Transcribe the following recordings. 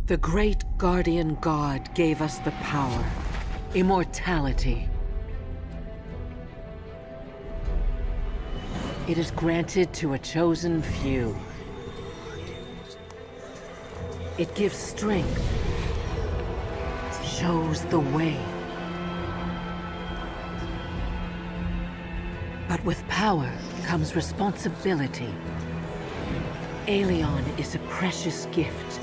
The great guardian god gave us the power, immortality. It is granted to a chosen few. It gives strength, shows the way. But with power comes responsibility. Aelion is a precious gift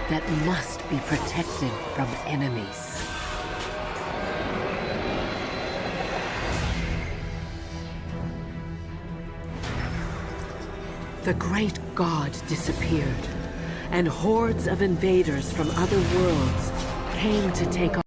that must be protected from enemies. The great god disappeared, and hordes of invaders from other worlds came to take on.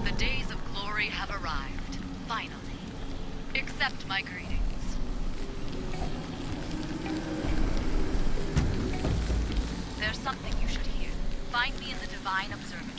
The days of glory have arrived, finally. Accept my greetings. There's something you should hear. Find me in the Divine Observatory.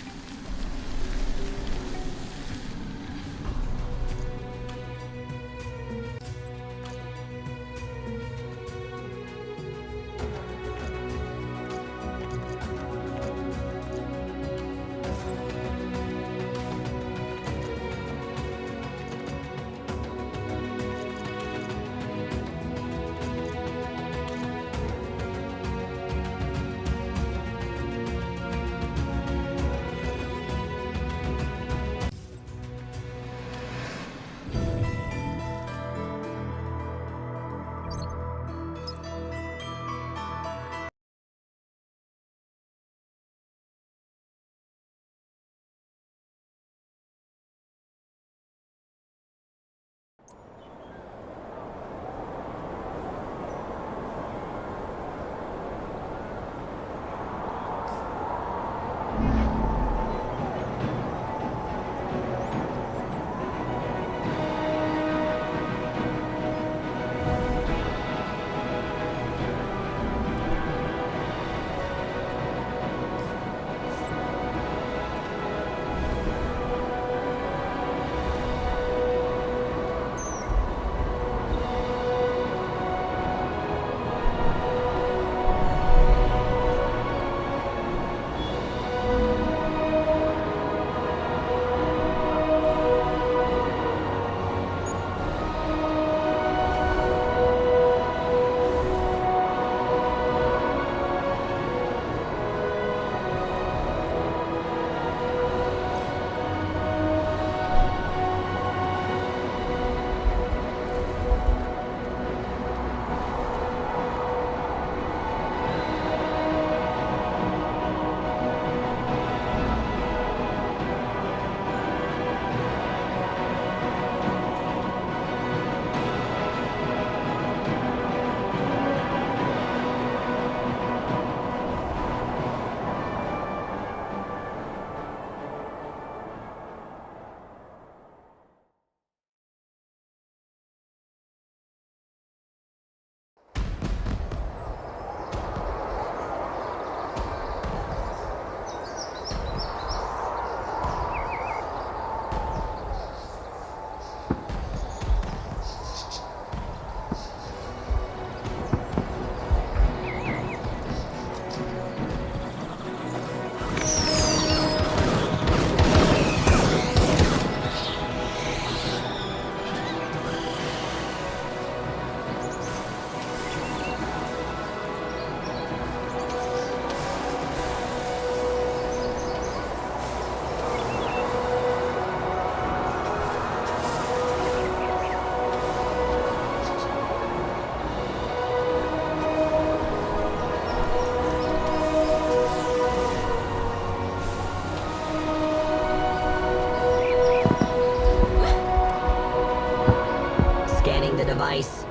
device.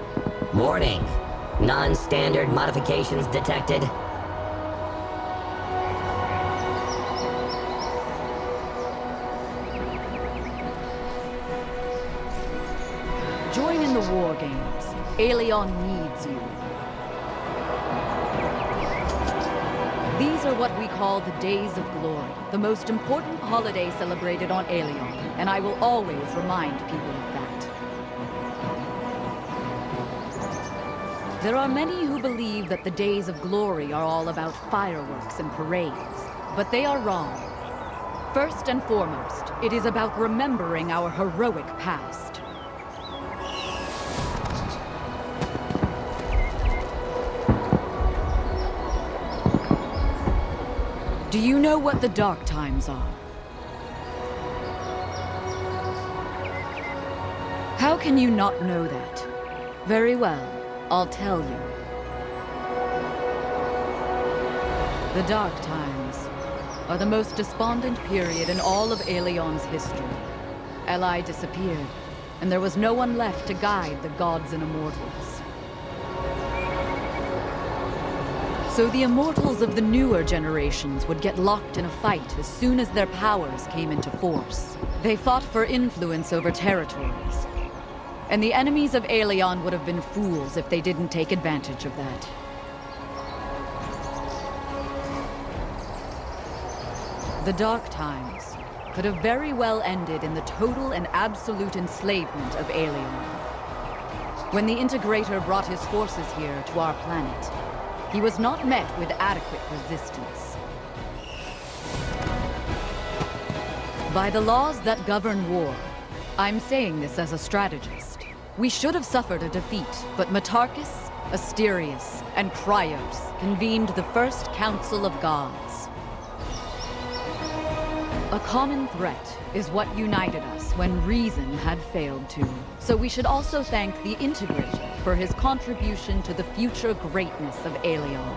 Warning. Non-standard modifications detected. Join in the war games. Aelion needs you. These are what we call the Days of Glory, the most important holiday celebrated on Aelion, and I will always remind people of that. There are many who believe that the Days of Glory are all about fireworks and parades, but they are wrong. First and foremost, it is about remembering our heroic past. Do you know what the Dark Times are? How can you not know that? Very well, I'll tell you. The Dark Times are the most despondent period in all of Aelion's history. Eli disappeared, and there was no one left to guide the gods and immortals. So the immortals of the newer generations would get locked in a fight as soon as their powers came into force. They fought for influence over territories. And the enemies of Aelion would have been fools if they didn't take advantage of that. The Dark Times could have very well ended in the total and absolute enslavement of Aelion. When the Integrator brought his forces here to our planet, he was not met with adequate resistance. By the laws that govern war, I'm saying this as a strategist, we should have suffered a defeat, but Matarchus, Asterius, and Cryos convened the First Council of Gods. A common threat is what united us when reason had failed to. So we should also thank the Integrator for his contribution to the future greatness of Aelion.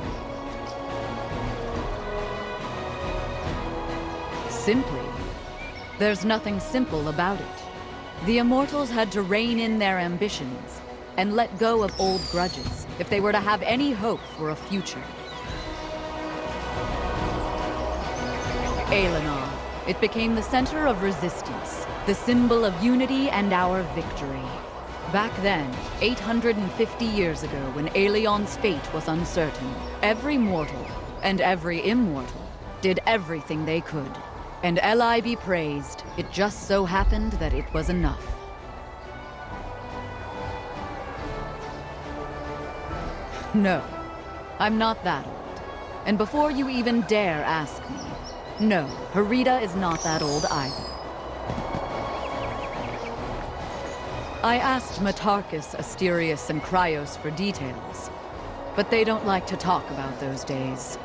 Simply, there's nothing simple about it. The Immortals had to rein in their ambitions and let go of old grudges if they were to have any hope for a future. Aelinor, it became the center of resistance, the symbol of unity and our victory. Back then, 850 years ago, when Aelion's fate was uncertain, every mortal and every immortal did everything they could. And Eli be praised, it just so happened that it was enough. No, I'm not that old. And before you even dare ask me, no, Herida is not that old either. I asked Matarchus, Asterius, and Cryos for details, but they don't like to talk about those days.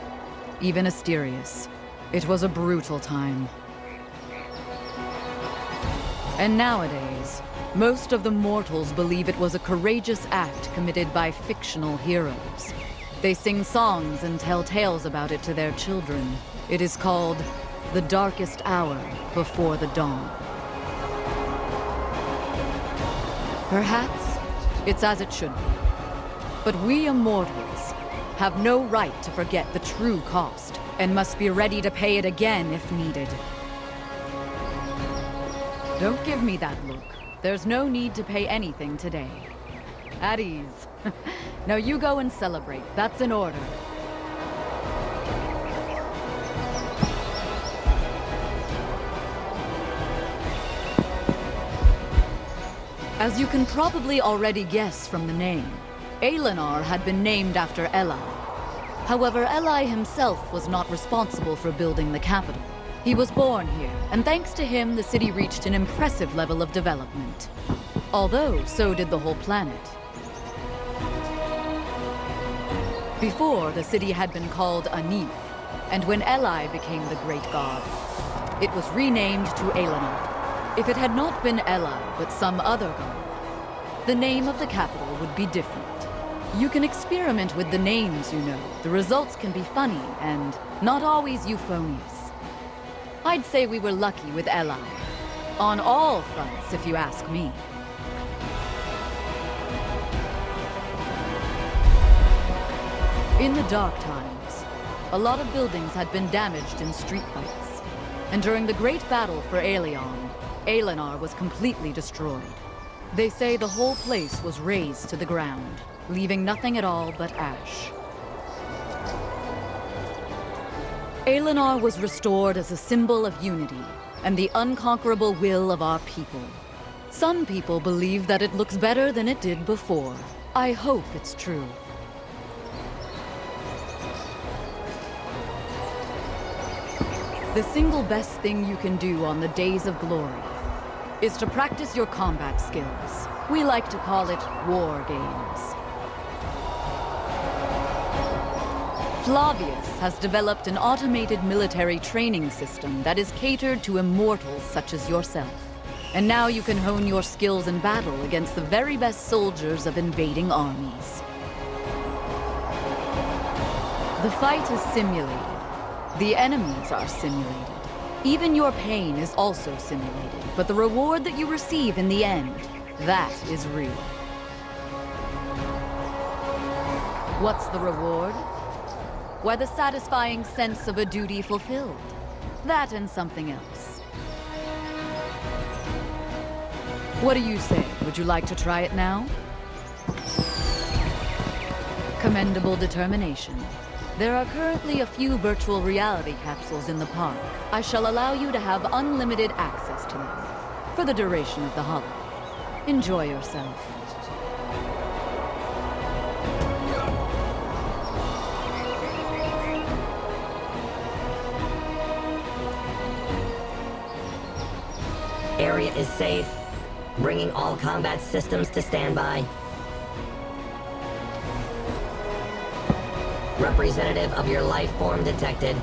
Even Asterius. It was a brutal time. And nowadays, most of the mortals believe it was a courageous act committed by fictional heroes. They sing songs and tell tales about it to their children. It is called the darkest hour before the dawn. Perhaps it's as it should be. But we immortals have no right to forget the true cost, and must be ready to pay it again if needed. Don't give me that look. There's no need to pay anything today. At ease. Now you go and celebrate. That's in order. As you can probably already guess from the name, Aelinor had been named after Eli. However, Eli himself was not responsible for building the capital. He was born here, and thanks to him, the city reached an impressive level of development. Although, so did the whole planet. Before, the city had been called Anif, and when Eli became the great god, it was renamed to Aelinor. If it had not been Eli, but some other god, the name of the capital would be different. You can experiment with the names, you know. The results can be funny and not always euphonious. I'd say we were lucky with Eli. On all fronts, if you ask me. In the Dark Times, a lot of buildings had been damaged in street fights. And during the Great Battle for Aelion, Aelenar was completely destroyed. They say the whole place was razed to the ground, leaving nothing at all but ash. Aelenar was restored as a symbol of unity and the unconquerable will of our people. Some people believe that it looks better than it did before. I hope it's true. The single best thing you can do on the Days of Glory is to practice your combat skills. We like to call it war games. Flavius has developed an automated military training system that is catered to immortals such as yourself. And now you can hone your skills in battle against the very best soldiers of invading armies. The fight is simulated. The enemies are simulated. Even your pain is also simulated, but the reward that you receive in the end, that is real. What's the reward? Why, the satisfying sense of a duty fulfilled. That and something else. What do you say? Would you like to try it now? Commendable determination. There are currently a few virtual reality capsules in the park. I shall allow you to have unlimited access to them for the duration of the holiday. Enjoy yourself. Area is safe. Bringing all combat systems to standby. Representative of your life form detected.